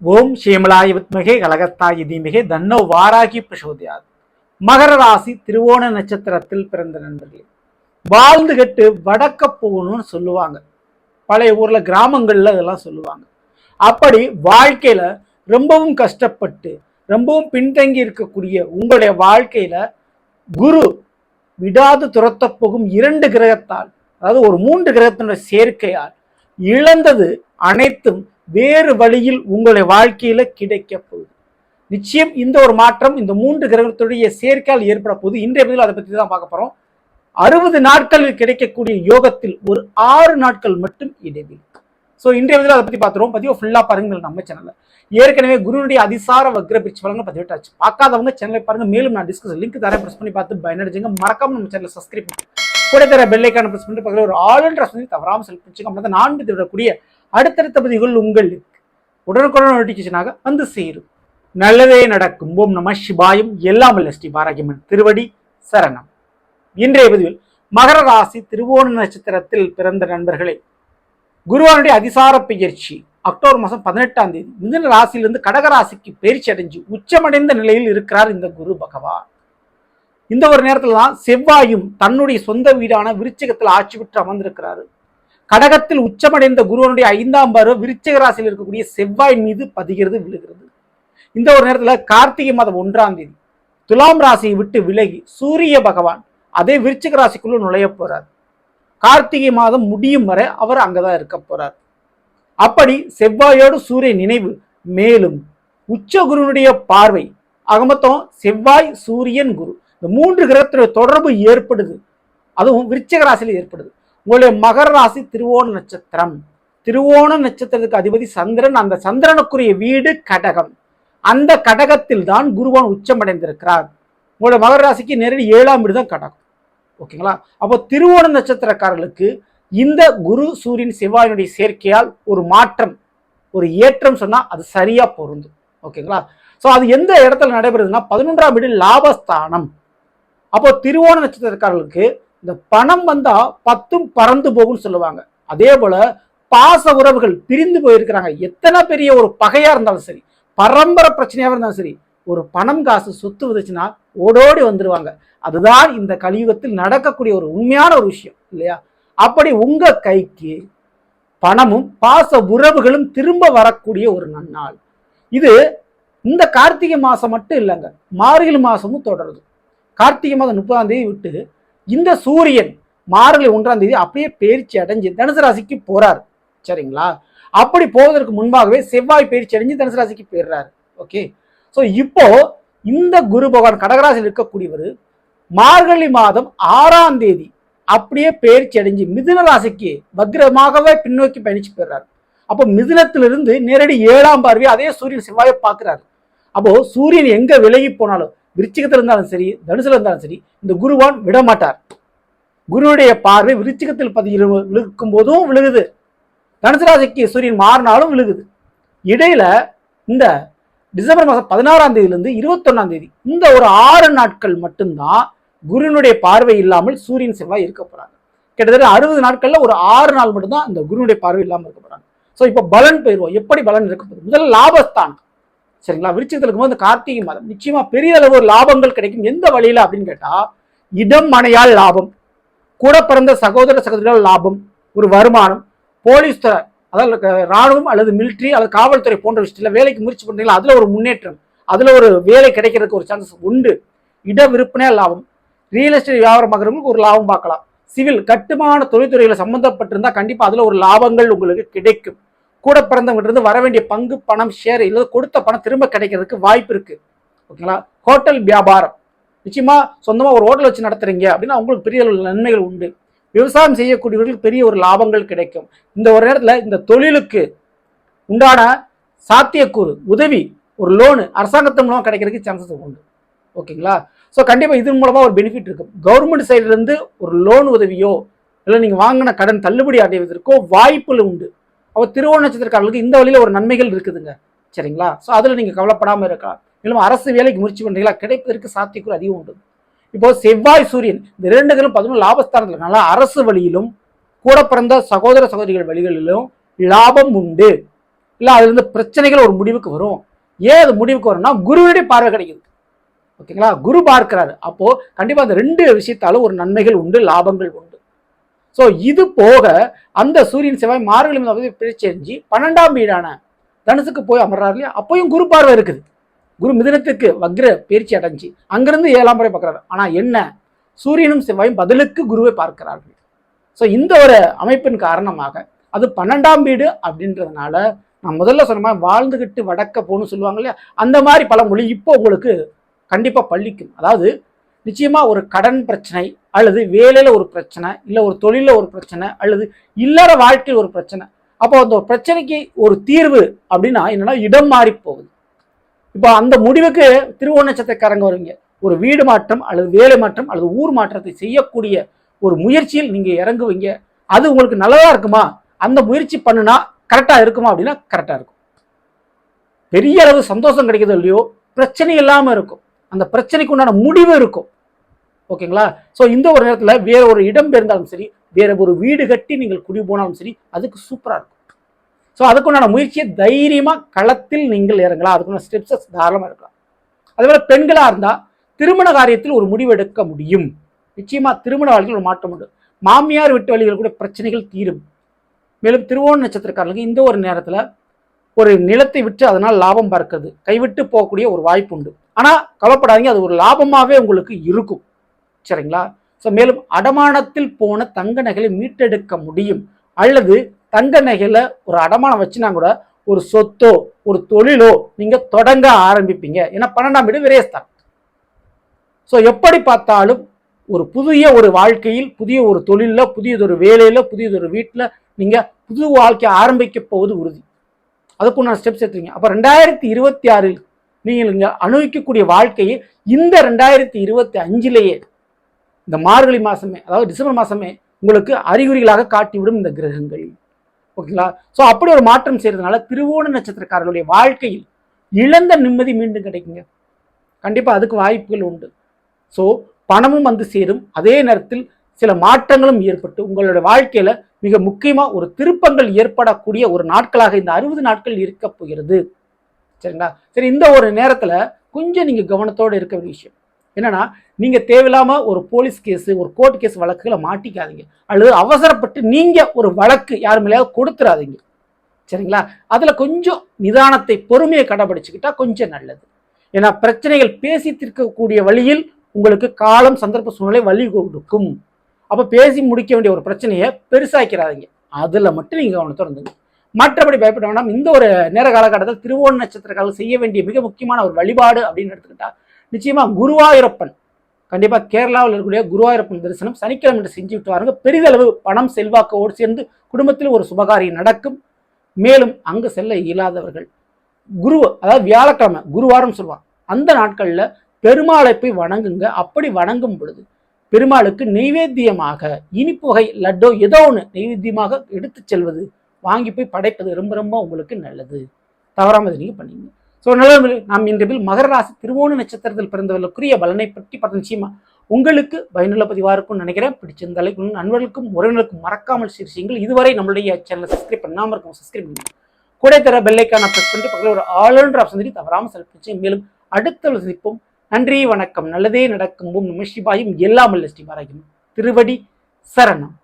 ஓம் ஷேமலாய வித்மகே கலகத்தாய தீமிகே தன்னோ வாராகி பிரசோதியாது. மகர ராசி திருவோண நட்சத்திரத்தில் பிறந்த நண்பர்களே, வாழ்ந்து கட்டு வடக்க போகணும்னு சொல்லுவாங்க. பழைய ஊர்ல கிராமங்கள்ல இதெல்லாம் சொல்லுவாங்க. அப்படி வாழ்க்கையில ரொம்பவும் கஷ்டப்பட்டு ரொம்பவும் பின்தங்கி இருக்கக்கூடிய உங்களுடைய வாழ்க்கையில குரு விடாது துரத்த போகும் 2 கிரகத்தால், அதாவது ஒரு 3 கிரகத்தினுடைய சேர்க்கையால் இழந்தது அனைத்தும் வேறு வழியில் உங்களுடைய வாழ்க்கையில கிடைக்க போகுது. நிச்சயம் இந்த ஒரு மாற்றம் இந்த 3 கிரகத்துடைய சேர்க்கையால் ஏற்பட போகுது. இன்றைய பதில் அதை பற்றி தான் பார்க்க போறோம். 60 நாட்களில் கிடைக்கக்கூடிய யோகத்தில் ஒரு 6 நாட்கள் மட்டும் இடைவெளி. ஸோ இன்றைய பதில் அதை பற்றி பார்த்துருவோம். பதிவு ஃபுல்லாக பாருங்க நம்ம சேனல்ல. ஏற்கனவே குருனுடைய அதிசார வக்ர பிரிச்சு பலங்க பதிவிட்டாச்சு. பார்க்காதவங்க சேனலை பாருங்க. மேலும் நான் டிஸ்கஸ் லிங்க் தரேன், பிரஸ் பண்ணி பார்த்து பயனடைஞ்சுங்க. மறக்காம நம்ம சேனலை சப்ஸ்கிரைப் பண்ணி கூட தர பெல் ஐக்கான பிரஸ் பண்ணிட்டு பக்கத்தில் ஒரு ஆல் பண்ணி தவறாமல் செலக்ட் பண்ணிச்சுங்க. அப்படின்னா நான் விடக்கூடிய அடுத்தடுத்த பதிவுகள் உங்களுக்கு உடனுக்குடன் நோட்டிஃபிகேஷனாக வந்து சேரும். நல்லதே நடக்கும். ஓம் நம சிவாயம். எல்லாம் வல்ல ஸ்ரீ பாராகியம்மன் திருவடி சரணம். இன்றைய பதிவில் மகர ராசி திருவோண நட்சத்திரத்தில் பிறந்த நண்பர்களே, குருவானுடைய அதிசார பெயர்ச்சி அக்டோபர் மாதம் 18ஆம் தேதி மிதுன ராசியிலிருந்து கடக ராசிக்கு பயிற்சி அடைஞ்சு உச்சமடைந்த நிலையில் இருக்கிறார் இந்த குரு பகவான். இந்த ஒரு நேரத்தில் தான் செவ்வாயும் தன்னுடைய சொந்த வீடான விருச்சிகத்தில் ஆட்சி பெற்று அமர்ந்திருக்கிறாரு. கடகத்தில் உச்சமடைந்த குருவனுடைய 5ஆம் பார்வை விருச்சிக ராசியில் இருக்கக்கூடிய செவ்வாயின் மீது பதிகிறது, விழுகிறது. இந்த ஒரு நேரத்தில் கார்த்திகை மாதம் 1ஆம் தேதி துலாம் ராசியை விட்டு விலகி சூரிய பகவான் அதே விருச்சிக ராசிக்குள்ள நுழைய போறார். கார்த்திகை மாதம் முடியும் வரை அவர் அங்கதான் இருக்க போறார். அப்படி செவ்வாயோடு சூரிய நினைவு, மேலும் உச்ச குருனுடைய பார்வை, மொத்தம் செவ்வாய் சூரியன் குரு இந்த 3 கிரகத்துடைய தொடர்பு ஏற்படுது. அதுவும் விருச்சிக ராசியில் ஏற்படுது. உங்களுடைய மகர ராசி திருவோண நட்சத்திரம். திருவோண நட்சத்திரத்துக்கு அதிபதி சந்திரன். அந்த சந்திரனுக்குரிய வீடு கடகம். அந்த கடகத்தில் தான் குருவான் உச்சமடைந்திருக்கிறார். உங்களுடைய மகர ராசிக்கு நேரடி 7ஆம் வீடு தான் கடகம். ஓகேங்களா? அப்போ திருவோண நட்சத்திரக்காரர்களுக்கு இந்த குரு சூரியன் செவ்வாயினுடைய சேர்க்கையால் ஒரு மாற்றம், ஒரு ஏற்றம் சொன்னா அது சரியா பொருந்தும். ஓகேங்களா? ஸோ அது எந்த இடத்துல நடைபெறுதுன்னா 11ஆம் வீடு லாபஸ்தானம். அப்போ திருவோண நட்சத்திரக்காரர்களுக்கு இந்த பணம் வந்தா 10ம் பறந்து போகும்னு சொல்லுவாங்க. அதே போல பாச உறவுகள் பிரிந்து போயிருக்கிறாங்க. எத்தனை பெரிய ஒரு பகையா இருந்தாலும் சரி, பரம்பரை பிரச்சனையாக இருந்தாலும் சரி, ஒரு பணம் காசு சொத்து வந்துச்சுன்னா ஓடோடி வந்துருவாங்க. அதுதான் இந்த கலியுகத்தில் நடக்கக்கூடிய ஒரு உண்மையான ஒரு விஷயம் இல்லையா? அப்படி உங்க கைக்கு பணமும் பாச உறவுகளும் திரும்ப வரக்கூடிய ஒரு நன்னாள் இது. இந்த கார்த்திகை மாசம் மட்டும் இல்லைங்க, மார்கழி மாசமும் தொடருது. கார்த்திகை மாதம் 30ஆம் தேதி விட்டு இந்த சூரியன் மார்கழி 1ஆம் தேதி அப்படியே பயிற்சி அடைஞ்சு தனுசு ராசிக்கு போறார். சரிங்களா? அப்படி போவதற்கு முன்பாகவே செவ்வாய் பயிற்சி அடைஞ்சு தனுசு ராசிக்கு போயிடுறாரு. ஓகே. ஸோ இப்போ இந்த குரு பகவான் கடகராசியில் இருக்கக்கூடியவர் மார்கழி மாதம் 6ஆம் தேதி அப்படியே பயிற்சி அடைஞ்சு மிதுன ராசிக்கு வக்ரமாகவே பின்னோக்கி பயணிச்சு போயிடுறாரு. அப்போ மிதுனத்திலிருந்து நேரடி 7ஆம் பார்வை அதே சூரியன் செவ்வாயை பார்க்கிறாரு. அப்போ சூரியன் எங்க விலகி போனாலும், விருச்சிகத்தில் இருந்தாலும் சரி, தனுசுல இருந்தாலும் சரி, இந்த குருவான் விடமாட்டார். குருவுடைய பார்வை விருச்சிகத்தில் விழுக்கும் போதும் விழுகுது, தனுசு ராசிக்கு சூரியன் மாறினாலும் விழுகுது. இடையில இந்த டிசம்பர் மாதம் 16ஆம் தேதியிலிருந்து 21ஆம் தேதி இந்த ஒரு 6 நாட்கள் மட்டும்தான் குருனுடைய பார்வை இல்லாமல் சூரியன் செவ்வாய் இருக்க போறாங்க. கிட்டத்தட்ட 60 நாட்கள்ல ஒரு 6 நாள் மட்டும்தான் இந்த குருனுடைய பார்வை இல்லாமல் இருக்க போறாங்க. ஸோ இப்போ பலன் போயிடுவோம். எப்படி பலன் இருக்க போகுது? முதல்ல லாபஸ்தான். சரிங்களா? விருச்சிகத்தில் இருக்கும்போது இந்த கார்த்திகை மாதம் நிச்சயமா பெரிய அளவு ஒரு லாபங்கள் கிடைக்கும். எந்த வழியில அப்படின்னு கேட்டா, இடம் மனையால் லாபம், கூட பிறந்த சகோதர சகோதரியால் லாபம், ஒரு வருமானம், போலீஸ் துறை, அதாவது ராணுவம் அல்லது மிலிட்ரி அல்லது காவல்துறை போன்ற விஷயத்துல வேலைக்கு முயற்சி பண்றீங்களா, அதுல ஒரு முன்னேற்றம், அதுல ஒரு வேலை கிடைக்கிறதுக்கு ஒரு சான்சஸ் உண்டு. இட விற்பனையா லாபம், ரியல் எஸ்டேட் வியாபாரம் பார்க்குறவங்களுக்கு ஒரு லாபம் பார்க்கலாம். சிவில் கட்டுமான தொழில்துறைகளை சம்பந்தப்பட்டிருந்தா கண்டிப்பா அதுல ஒரு லாபங்கள் உங்களுக்கு கிடைக்கும். கூட பிறந்தவங்க இருந்து வர வேண்டிய பங்கு பணம், ஷேர் இல்லை கொடுத்த பணம் திரும்ப கிடைக்கிறதுக்கு வாய்ப்பு இருக்கு. ஓகேங்களா? ஹோட்டல் வியாபாரம், நிச்சயமா சொந்தமா ஒரு ஹோட்டல் வச்சு நடத்துறீங்க அப்படின்னா உங்களுக்கு பெரிய நன்மைகள் உண்டு. விவசாயம் செய்யக்கூடியவர்களுக்கு பெரிய ஒரு லாபங்கள் கிடைக்கும். இந்த ஒரு நேரத்துல இந்த தொழிலுக்கு உண்டான சாத்தியக்கூறு, உதவி, ஒரு லோனு அரசாங்கத்தின் மூலமா கிடைக்கிறதுக்கு சான்சஸ் உண்டு. ஓகேங்களா? ஸோ கண்டிப்பா இதன் மூலமா ஒரு பெனிஃபிட் இருக்கும். கவர்மெண்ட் சைட்ல இருந்து ஒரு லோன் உதவியோ இல்லை நீங்க வாங்கின கடன் தள்ளுபடி அடைவதற்கோ வாய்ப்புகள் உண்டு. அப்போ திருவோண நட்சத்திரக்காரர்களுக்கு இந்த வழியில ஒரு நன்மைகள் இருக்குதுங்க. சரிங்களா? ஸோ அதுல நீங்க கவலைப்படாம இருக்கலாம். இல்லை அரசு வேலைக்கு முயற்சி பண்றீங்களா, கிடைப்பதற்கு சாத்தியக்கூறு அதிகம் உண்டு. இப்போ செவ்வாய் சூரியன் இந்த 2 11 லாபஸ்தானத்தில் நல்லா அரசு வழியிலும் கூட பிறந்த சகோதர சகோதரிகள் வழிகளிலும் லாபம் உண்டு. இல்லை அதுல இருந்து பிரச்சனைகள் ஒரு முடிவுக்கு வரும். ஏன் அது முடிவுக்கு வரும்னா குருவினுடைய பார்வை கிடைக்குது. ஓகேங்களா, குரு பார்க்கிறாரு. அப்போ கண்டிப்பா அந்த 2 விஷயத்தாலும் ஒரு நன்மைகள் உண்டு, லாபங்கள் உண்டு. ஸோ இது போக அந்த சூரியன் செவ்வாய் மார்கழி மாதம் பிரிச்செறிஞ்சு 12ஆம் வீடான தனுசுக்கு போய் அமர்றாரு இல்லையா, அப்பயும் குரு பார்வை இருக்குது. குரு மிதுனத்துக்கு வக்ர பயிற்சி அடைஞ்சு அங்கிருந்து 7ஆம் முறை பார்க்கிறாரு. ஆனா என்ன, சூரியனும் செவ்வாயும் பதிலுக்கு குருவை பார்க்கிறார்கள். ஸோ இந்த ஒரு அமைப்பின் காரணமாக அது 12ஆம் வீடு அப்படின்றதுனால நான் முதல்ல சொன்ன மாதிரி வாழ்ந்துகிட்டு வடக்க போகணும்னு சொல்லுவாங்க இல்லையா, அந்த மாதிரி பழமொழி இப்போ உங்களுக்கு கண்டிப்பா பள்ளிக்கும். அதாவது நிச்சயமா ஒரு கடன் பிரச்சனை அல்லது வேலையில ஒரு பிரச்சனை, இல்லை ஒரு தொழில ஒரு பிரச்சனை, அல்லது இல்லற வாழ்க்கையில் ஒரு பிரச்சனை. அப்போ அந்த பிரச்சனைக்கு ஒரு தீர்வு அப்படின்னா என்னன்னா இடம் மாறி போகுது. இப்போ அந்த முடிவுக்கு திருவோண நட்சத்திரக்காரங்க வருவீங்க. ஒரு வீடு மாற்றம் அல்லது வேலை மாற்றம் அல்லது ஊர் மாற்றத்தை செய்யக்கூடிய ஒரு முயற்சியில் நீங்க இறங்குவீங்க. அது உங்களுக்கு நல்லதா இருக்குமா, அந்த முயற்சி பண்ணுனா கரெக்டா இருக்குமா அப்படின்னா கரெக்டா இருக்கும். பெரிய அளவு சந்தோஷம் கிடைக்குதோ இல்லையோ, பிரச்சனை இல்லாம இருக்கும். அந்த பிரச்சனைக்கு உண்டான முடிவு இருக்கும். ஓகேங்களா, ஸோ இந்த ஒரு நேரத்தில் வேற ஒரு இடம் பெயர்ந்தாலும் சரி, வேற ஒரு வீடு கட்டி நீங்கள் குடி போனாலும் சரி, அதுக்கு சூப்பரா இருக்கும். ஸோ அதுக்குண்டான முயற்சியை தைரியமா களத்தில் நீங்கள் இறங்கலாம். அதுக்குள்ள ஸ்டெப்ஸஸ் தாராளமாக இருக்கலாம். அதே பெண்களா இருந்தா திருமண காரியத்தில் ஒரு முடிவு எடுக்க முடியும். நிச்சயமா திருமண வாழ்க்கையில் ஒரு மாற்றம் உண்டு. மாமியார் வீட்டு வழிகள் கூட பிரச்சனைகள் தீரும். மேலும் திருவோண நட்சத்திரக்காரர்களுக்கு இந்த ஒரு நேரத்துல ஒரு நிலத்தை விட்டு அதனால் லாபம் பார்க்கிறது, கைவிட்டு போகக்கூடிய ஒரு வாய்ப்பு உண்டு. ஆனா கவலைப்படாதீங்க, அது ஒரு லாபமாவே உங்களுக்கு இருக்கும். சரிங்களா, ஸோ மேலும் அடமானத்தில் போன தங்க நகைகளை மீட்டெடுக்க முடியும். அல்லது தங்க நகைகளை ஒரு அடமானம் வச்சுனா கூட ஒரு சொத்தோ ஒரு தொழிலோ நீங்க தொடங்க ஆரம்பிப்பீங்க. ஏன்னா 12ஆம் வீடு விரயஸ்தான். ஸோ எப்படி பார்த்தாலும் ஒரு புதிய ஒரு வாழ்க்கையில், புதிய ஒரு தொழில, புதியதொரு வேலையில, புதியதொரு வீட்டில் நீங்க புது வாழ்க்கையை ஆரம்பிக்க போவது உறுதி. அதுக்கு நான் ஸ்டெப்ஸ் எடுத்துங்க. அப்போ 2026 நீங்கள் அனுபவிக்கக்கூடிய வாழ்க்கையை இந்த 2025லேயே இந்த மார்கழி மாசமே, அதாவது டிசம்பர் மாசமே உங்களுக்கு அறிகுறிகளாக காட்டிவிடும் இந்த கிரகங்கள். ஓகேங்களா, ஸோ அப்படி ஒரு மாற்றம் செய்யறதுனால திருவோண நட்சத்திரக்காரர்களுடைய வாழ்க்கையில் இழந்த நிம்மதி மீண்டும் கிடைக்குங்க. கண்டிப்பா அதுக்கு வாய்ப்புகள் உண்டு. ஸோ பணமும் வந்து சேரும். அதே நேரத்தில் சில மாற்றங்களும் ஏற்பட்டு உங்களுடைய வாழ்க்கையில மிக முக்கியமா ஒரு திருப்பங்கள் ஏற்படக்கூடிய ஒரு நாட்களாக இந்த 60 நாட்கள் இருக்க போகிறது. சரிங்களா, சரி, இந்த ஒரு நேரத்துல கொஞ்சம் நீங்க கவனத்தோடு இருக்க வேண்டிய விஷயம் என்னன்னா, நீங்க தேவையில்லாம ஒரு போலீஸ் கேஸ், ஒரு கோர்ட் கேஸ் வழக்குகளை மாட்டிக்காதீங்க. அல்லது அவசரப்பட்டு நீங்க ஒரு வழக்கு யார் மேலேயாவது கொடுத்துடாதீங்க. சரிங்களா, அதுல கொஞ்சம் நிதானத்தை, பொறுமையை கடைபிடிச்சுக்கிட்டா கொஞ்சம் நல்லது. ஏன்னா பிரச்சனைகள் பேசி தீர்க்கக்கூடிய வழியில் உங்களுக்கு காலம், சந்தர்ப்ப சூழ்நிலை வழி கொடுக்கும். அப்ப பேசி முடிக்க வேண்டிய ஒரு பிரச்சனையை பெருசாக்கிறாதீங்க. அதுல மட்டும் நீங்க கவனத்தோட இருந்துங்க. மற்றபடி பயப்பட வேண்டாம். இந்த ஒரு நேர காலகட்டத்தில் திருவோண நட்சத்திரக்காரர்கள் செய்ய வேண்டிய மிக முக்கியமான ஒரு வழிபாடு அப்படின்னு எடுத்துக்கிட்டா நிச்சயமா குருவாயூரப்பன், கண்டிப்பா கேரளாவில் இருக்கக்கூடிய குருவாயூரப்பன் தரிசனம் சனிக்கிழமை செஞ்சு விட்டு வாருங்க. பெரிதளவு பணம் செல்வாக்கோடு சேர்ந்து குடும்பத்தில் ஒரு சுபகாரியம் நடக்கும். மேலும் அங்கு செல்ல இயலாதவர்கள் குரு, அதாவது வியாழக்கிழமை குருவாரம் சொல்லுவாங்க, அந்த நாட்கள்ல பெருமாளை போய் வணங்குங்க. அப்படி வணங்கும் பொழுது பெருமாளுக்கு நெய்வேத்தியமாக இனிப்பு வகை லட்டோ ஏதோ ஒன்று நெய்வேத்தியமாக எடுத்து செல்வது, வாங்கி போய் படைப்பது ரொம்ப ரொம்ப உங்களுக்கு நல்லது. தவறாமல் நீங்க பண்ணீங்க. ஸோ நல்ல நாம் இன்றைய மகர ராசி திருவோண நட்சத்திரத்தில் பிறந்தவர்களுக்குரிய பலனை பற்றி பார்த்து நிச்சயமா உங்களுக்கு பயனுள்ள பதிவாக இருக்கும்னு நினைக்கிறேன். பிடிச்சிருந்தாலும் நண்பர்களுக்கும் உறவினருக்கும் மறக்காமல் செய்யுங்கள். இதுவரை நம்மளுடைய சேனலை சப்ஸ்கிரைப் பண்ணாமல் இருக்கும், சப்ஸ்கிரைப் பண்ணுங்க. கூட தர பெல்லைக்கான ப்ரெஸ் பண்ணிட்டு பக்கத்தில் ஒரு ஆல்ரவுண்டர் ஆப்ஷன் சொல்லி தவறாமல் செலுத்தி. மேலும் அடுத்த சந்திப்போம். நன்றி, வணக்கம். நல்லதே நடக்கும். நம சிவாயும். எல்லாம் அல்ல ஸ்ரீ பாராயும். திருவடி சரணம்.